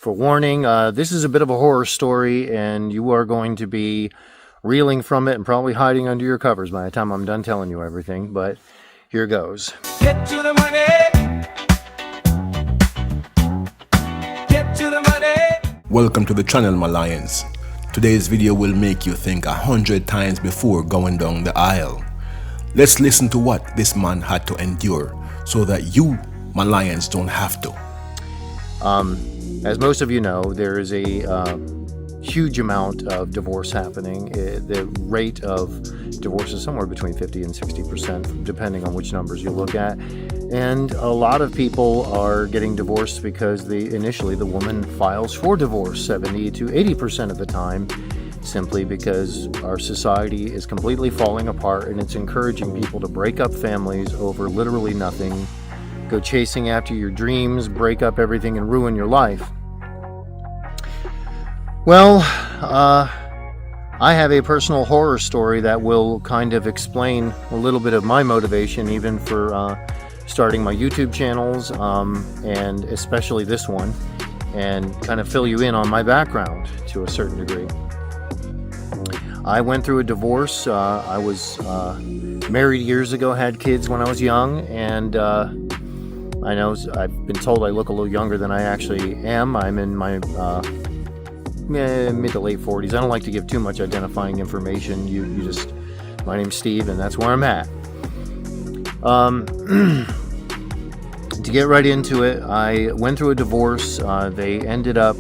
forewarning, this is a bit of a horror story, and you are going to be reeling from it and probably hiding under your covers by the time I'm done telling you everything, but here goes. Get to the money. Get to the money. Welcome to the channel, my lions. Today's video will make you think 100 times before going down the aisle. Let's listen to what this man had to endure so that you, my lions, don't have to. As most of you know, there is a huge amount of divorce happening. The rate of divorce is somewhere between 50 and 60%, depending on which numbers you look at. And a lot of people are getting divorced because initially the woman files for divorce 70 to 80% of the time, simply because our society is completely falling apart and it's encouraging people to break up families over literally nothing, go chasing after your dreams, break up everything and ruin your life. Well, I have a personal horror story that will kind of explain a little bit of my motivation, even for starting my YouTube channels, and especially this one, and kind of fill you in on my background to a certain degree. I went through a divorce. I was married years ago, had kids when I was young, and I know I've been told I look a little younger than I actually am. I'm in my mid to late 40s. I don't like to give too much identifying information. You just, my name's Steve, and that's where I'm at. To get right into it, I went through a divorce. They ended up,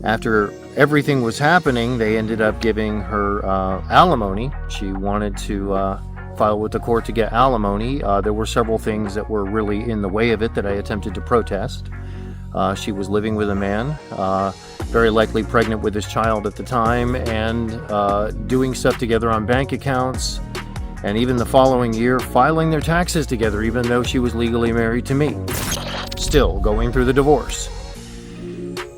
after everything was happening, they ended up giving her alimony. She wanted to file with the court to get alimony. There were several things that were really in the way of it that I attempted to protest. She was living with a man, very likely pregnant with his child at the time, and doing stuff together on bank accounts, and even the following year filing their taxes together, even though she was legally married to me. Still going through the divorce.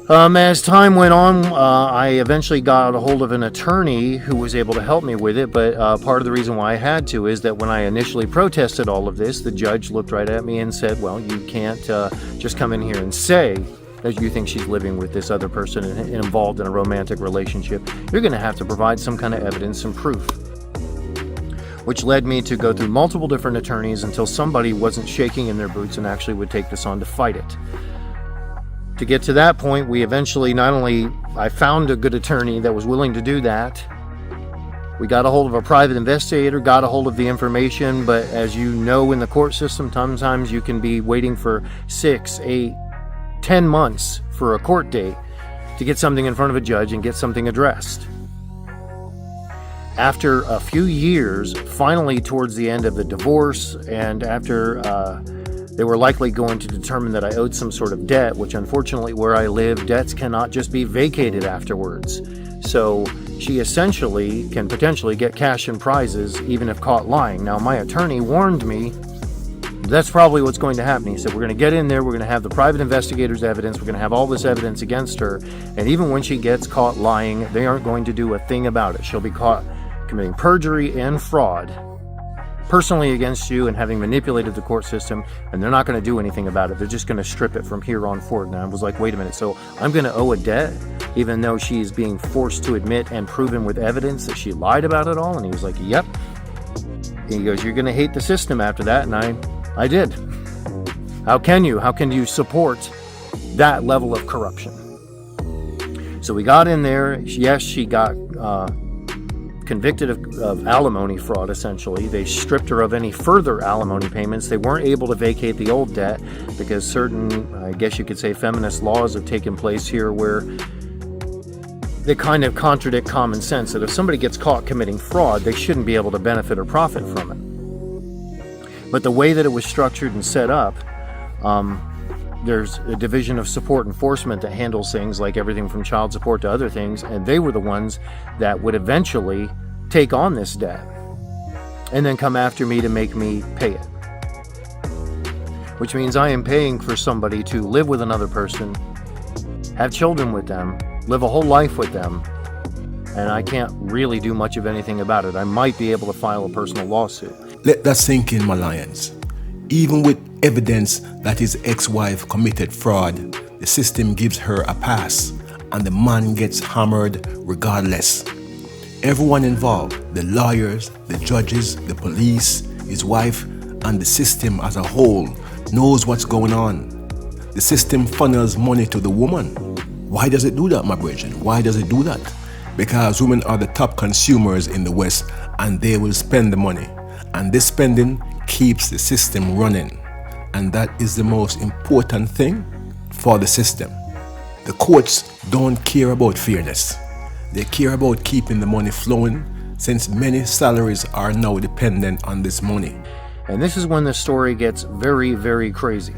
As time went on, I eventually got a hold of an attorney who was able to help me with it, but part of the reason why I had to is that when I initially protested all of this, the judge looked right at me and said, well, you can't just come in here and say that you think she's living with this other person and involved in a romantic relationship. You're going to have to provide some kind of evidence and proof. Which led me to go through multiple different attorneys until somebody wasn't shaking in their boots and actually would take this on to fight it. To get to that point, we eventually I found a good attorney that was willing to do that. We got a hold of a private investigator, got a hold of the information, but as you know, in the court system, sometimes you can be waiting for 6, 8, 10 months for a court date to get something in front of a judge and get something addressed. After a few years, finally towards the end of the divorce, and after they were likely going to determine that I owed some sort of debt, which unfortunately where I live, debts cannot just be vacated afterwards. So she essentially can potentially get cash and prizes even if caught lying. Now, my attorney warned me that's probably what's going to happen. He said, we're going to get in there, we're going to have the private investigator's evidence, we're going to have all this evidence against her, and even when she gets caught lying, they aren't going to do a thing about it. She'll be caught committing perjury and fraud personally against you and having manipulated the court system, and they're not going to do anything about it. They're just going to strip it from here on forward. And I was like, wait a minute, so I'm going to owe a debt even though she is being forced to admit and proven with evidence that she lied about it all? And he was like, yep. And he goes, you're going to hate the system after that. And I did. How can you support that level of corruption? So we got in there. Yes, she got convicted of alimony fraud, essentially. They stripped her of any further alimony payments. They weren't able to vacate the old debt because certain, I guess you could say, feminist laws have taken place here where they kind of contradict common sense, that if somebody gets caught committing fraud, they shouldn't be able to benefit or profit from it. But the way that it was structured and set up, there's a division of support enforcement that handles things like everything from child support to other things, and they were the ones that would eventually take on this debt and then come after me to make me pay it. Which means I am paying for somebody to live with another person, have children with them, live a whole life with them, and I can't really do much of anything about it. I might be able to file a personal lawsuit. Let that sink in, my lions. Even with evidence that his ex-wife committed fraud, the system gives her a pass and the man gets hammered regardless. Everyone involved, the lawyers, the judges, the police, his wife, and the system as a whole knows what's going on. The system funnels money to the woman. Why does it do that, my brethren? Why does it do that? Because women are the top consumers in the West and they will spend the money. And this spending keeps the system running. And that is the most important thing for the system. The courts don't care about fairness. They care about keeping the money flowing, since many salaries are now dependent on this money. And this is when the story gets very, very crazy.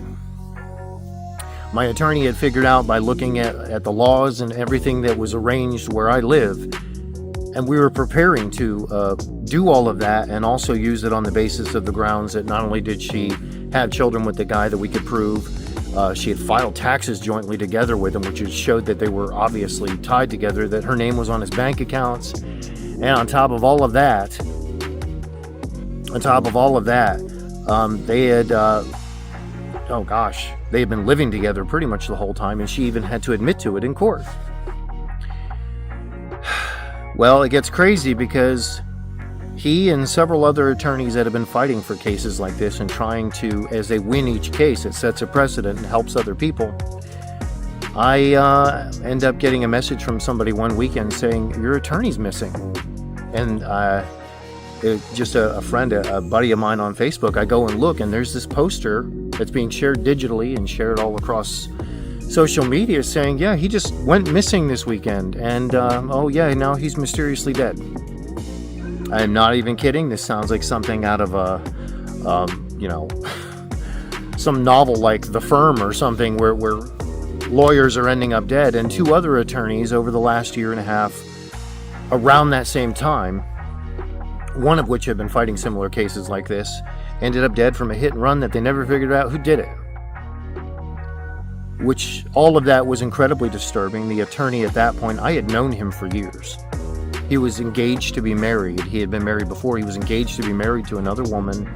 My attorney had figured out by looking at the laws and everything that was arranged where I live, and we were preparing to do all of that and also use it on the basis of the grounds that not only did she have children with the guy that we could prove, she had filed taxes jointly together with him, which showed that they were obviously tied together, that her name was on his bank accounts. And on top of all of that, they had, they had been living together pretty much the whole time, and she even had to admit to it in court. Well, it gets crazy because he and several other attorneys that have been fighting for cases like this and trying to, as they win each case, it sets a precedent and helps other people. I end up getting a message from somebody one weekend saying, your attorney's missing. And just a friend, a buddy of mine on Facebook, I go and look, and there's this poster that's being shared digitally and shared all across social media saying, yeah, he just went missing this weekend. And, now he's mysteriously dead. I'm not even kidding. This sounds like something out of some novel like The Firm or something where lawyers are ending up dead. And two other attorneys over the last year and a half, around that same time, one of which had been fighting similar cases like this, ended up dead from a hit and run that they never figured out who did it. Which, all of that was incredibly disturbing. The attorney at that point, I had known him for years. He was engaged to be married. He had been married before. He was engaged to be married to another woman.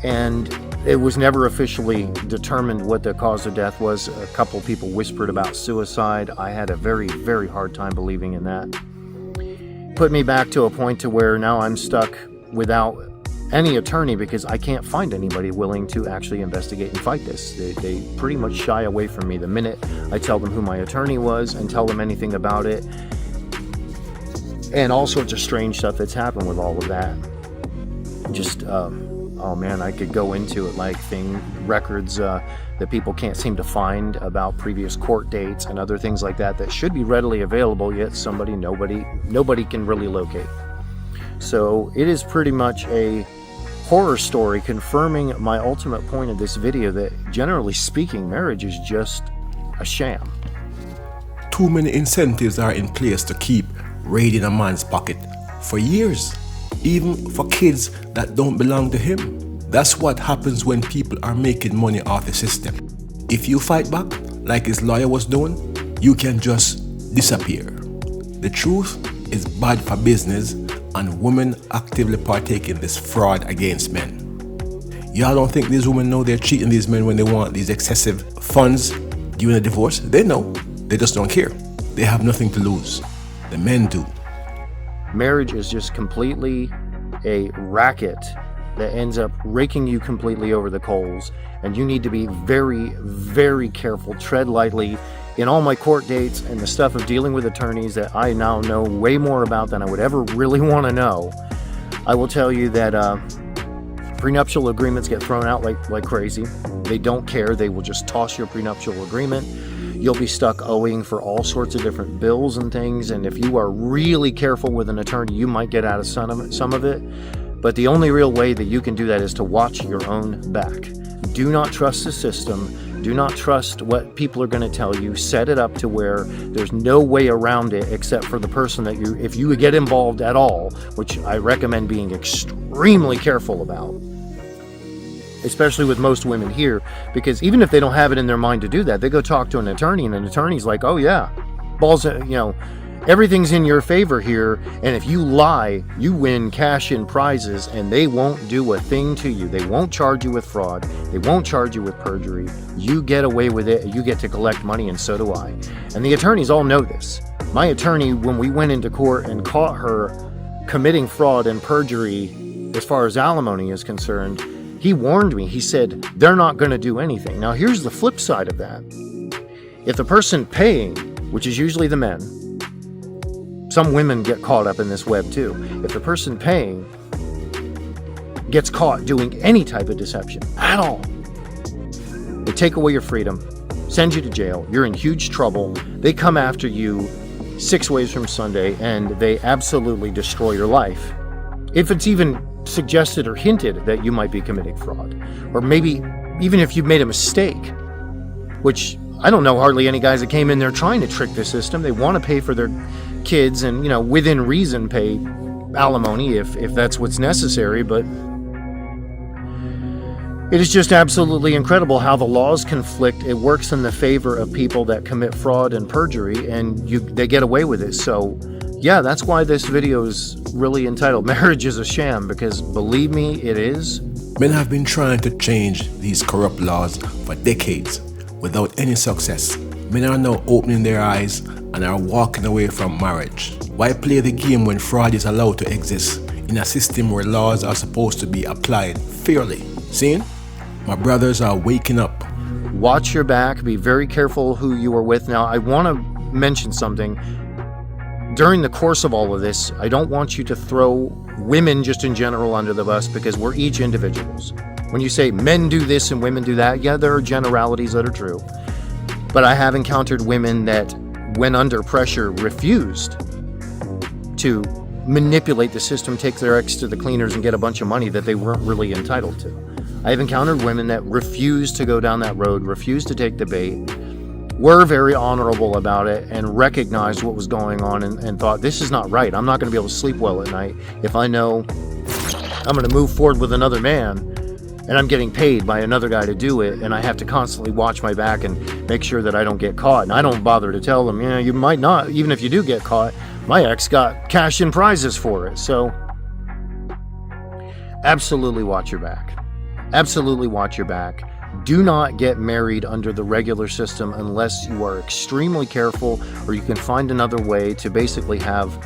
And it was never officially determined what the cause of death was. A couple of people whispered about suicide. I had a very, very hard time believing in that. Put me back to a point to where now I'm stuck without any attorney because I can't find anybody willing to actually investigate and fight this. They pretty much shy away from me the minute I tell them who my attorney was and tell them anything about it. And all sorts of strange stuff that's happened with all of that. Just, I could go into it, like records that people can't seem to find about previous court dates and other things like that should be readily available, yet nobody can really locate. So it is pretty much a horror story confirming my ultimate point of this video that, generally speaking, marriage is just a sham. Too many incentives are in place to keep raiding a man's pocket for years, even for kids that don't belong to him. That's what happens when people are making money off the system. If you fight back, like his lawyer was doing, you can just disappear. The truth is bad for business, and women actively partake in this fraud against men. Y'all don't think these women know they're cheating these men when they want these excessive funds during a divorce? They know. They just don't care. They have nothing to lose. The men do. Marriage is just completely a racket that ends up raking you completely over the coals, and you need to be very, very careful. Tread lightly. In all my court dates and the stuff of dealing with attorneys that I now know way more about than I would ever really want to know, I will tell you that prenuptial agreements get thrown out like crazy. They don't care. They will just toss your prenuptial agreement. You'll be stuck owing for all sorts of different bills and things, and if you are really careful with an attorney, you might get out of some of it. But the only real way that you can do that is to watch your own back. Do not trust the system. Do not trust what people are going to tell you. Set it up to where there's no way around it except for the person that if you get involved at all, which I recommend being extremely careful about, especially with most women here, because even if they don't have it in their mind to do that, they go talk to an attorney, and an attorney's like, oh yeah, balls, Everything's in your favor here, and if you lie, you win cash in prizes, and they won't do a thing to you. They won't charge you with fraud. They won't charge you with perjury. You get away with it, and you get to collect money, and so do I. And the attorneys all know this. My attorney, when we went into court and caught her committing fraud and perjury as far as alimony is concerned, he warned me. He said, they're not going to do anything. Now, here's the flip side of that. If the person paying, which is usually the men, some women get caught up in this web too. If the person paying gets caught doing any type of deception at all, they take away your freedom, send you to jail, you're in huge trouble, they come after you 6 ways from Sunday, and they absolutely destroy your life. If it's even suggested or hinted that you might be committing fraud, or maybe even if you've made a mistake, which I don't know hardly any guys that came in there trying to trick the system. They want to pay for their kids and, within reason pay alimony if that's what's necessary, but it is just absolutely incredible how the laws conflict. It works in the favor of people that commit fraud and perjury, and they get away with it. So yeah, that's why this video is really entitled Marriage is a Sham, because believe me, it is. Men have been trying to change these corrupt laws for decades without any success. Men are now opening their eyes and are walking away from marriage. Why play the game when fraud is allowed to exist in a system where laws are supposed to be applied fairly? See? My brothers are waking up. Watch your back. Be very careful who you are with. Now, I want to mention something. During the course of all of this, I don't want you to throw women just in general under the bus, because we're each individuals. When you say men do this and women do that, yeah, there are generalities that are true. But I have encountered women that, when under pressure, refused to manipulate the system, take their ex to the cleaners, and get a bunch of money that they weren't really entitled to. I have encountered women that refused to go down that road, refused to take the bait, were very honorable about it, and recognized what was going on and thought, this is not right. I'm not going to be able to sleep well at night if I know I'm going to move forward with another man, and I'm getting paid by another guy to do it, and I have to constantly watch my back and make sure that I don't get caught. And I don't bother to tell them, you might not, even if you do get caught, my ex got cash in prizes for it. So absolutely watch your back. Absolutely watch your back. Do not get married under the regular system unless you are extremely careful, or you can find another way to basically have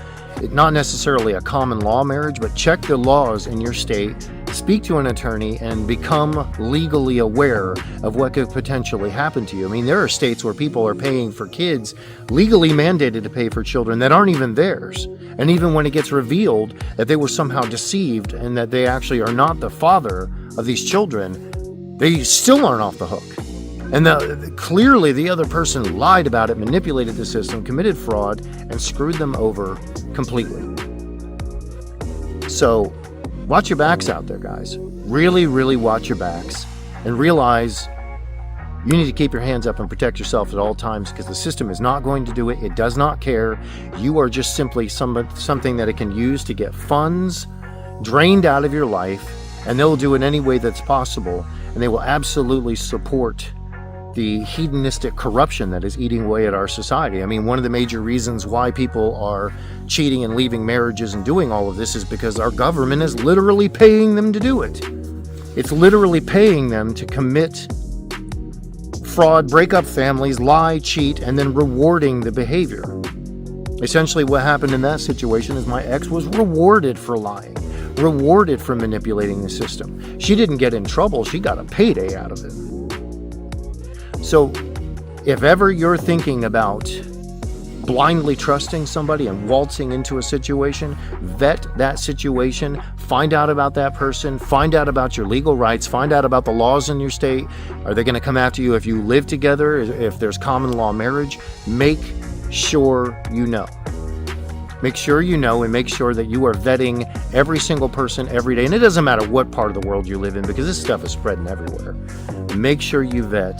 not necessarily a common law marriage, but check the laws in your state, speak to an attorney, and become legally aware of what could potentially happen to you. I mean, there are states where people are paying for kids, legally mandated to pay for children that aren't even theirs. And even when it gets revealed that they were somehow deceived and that they actually are not the father of these children, they still aren't off the hook. And clearly the other person lied about it, manipulated the system, committed fraud, and screwed them over completely. So watch your backs out there, guys. Really, really watch your backs, and realize you need to keep your hands up and protect yourself at all times, because the system is not going to do it. It does not care. You are just simply something that it can use to get funds drained out of your life, and they'll do it any way that's possible, and they will absolutely support the hedonistic corruption that is eating away at our society. I mean, one of the major reasons why people are cheating and leaving marriages and doing all of this is because our government is literally paying them to do it. It's literally paying them to commit fraud, break up families, lie, cheat, and then rewarding the behavior. Essentially what happened in that situation is my ex was rewarded for lying, rewarded for manipulating the system. She didn't get in trouble, she got a payday out of it. So if ever you're thinking about blindly trusting somebody and waltzing into a situation, vet that situation, find out about that person, find out about your legal rights, find out about the laws in your state. Are they going to come after you if you live together, if there's common law marriage? Make sure you know. Make sure you know, and make sure that you are vetting every single person every day. And it doesn't matter what part of the world you live in, because this stuff is spreading everywhere. Make sure you vet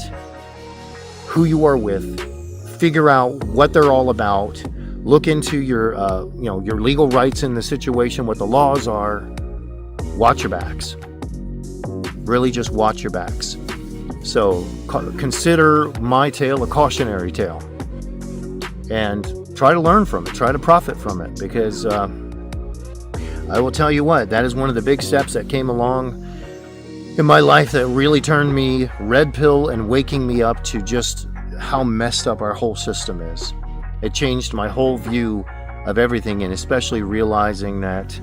who you are with, figure out what they're all about, look into your legal rights in the situation, what the laws are. Watch your backs. Really just watch your backs. So consider my tale a cautionary tale. And try to learn from it, try to profit from it, because I will tell you what, that is one of the big steps that came along in my life that really turned me red pill and waking me up to just how messed up our whole system is. It changed my whole view of everything, and especially realizing that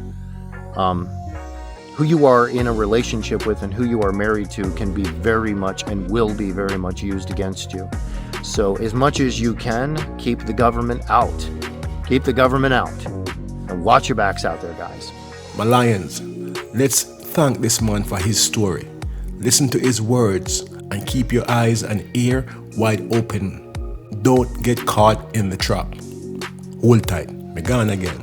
who you are in a relationship with and who you are married to can be very much and will be very much used against you. So as much as you can, keep the government out. Keep the government out. And watch your backs out there, guys. My lions, let's thank this man for his story. Listen to his words and keep your eyes and ear wide open. Don't get caught in the trap. Hold tight. Me gone again.